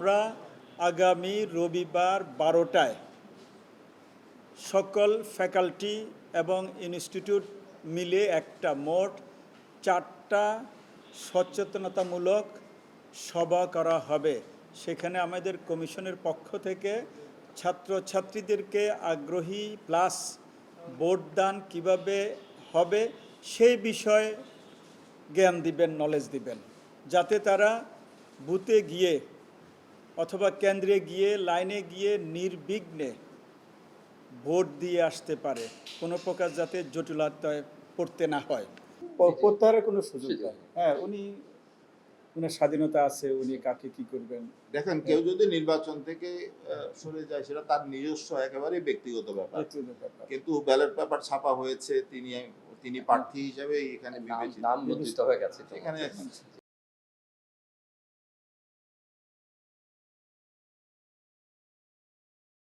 আমরা আগামী রবিবার 12টায় সকল ফ্যাকাল্টি এবং ইনস্টিটিউট মিলে একটা মোট 4টা সচেতনতামূলক সভা করা হবে। সেখানে আমাদের কমিশনের পক্ষ থেকে ছাত্রছাত্রীদেরকে আগ্রহী প্লাস ভোটদান কিভাবে হবে সেই বিষয়ে জ্ঞান দিবেন, নলেজ দিবেন, যাতে তারা বুথে গিয়ে অথবা কেন্দ্রে গিয়ে লাইনে গিয়ে নির্বিঘ্নে ভোট দিয়ে আসতে পারে, কোনো প্রকার যাতে জটিলতায় পড়তে না হয়, প্রত্যাহারের কোনো সুযোগ নেই। হ্যাঁ, উনার স্বাধীনতা আছে, উনি কাকে কি করবেন। দেখেন, কেউ যদি নির্বাচন থেকে সরে যায় সেটা তার নিজস্ব একেবারে ব্যক্তিগত ব্যাপার, কিন্তু ব্যালট পেপার ছাপা হয়েছে, তিনি প্রার্থী হিসেবে এখানে নাম মুদ্রিত হয়ে গেছে এখানে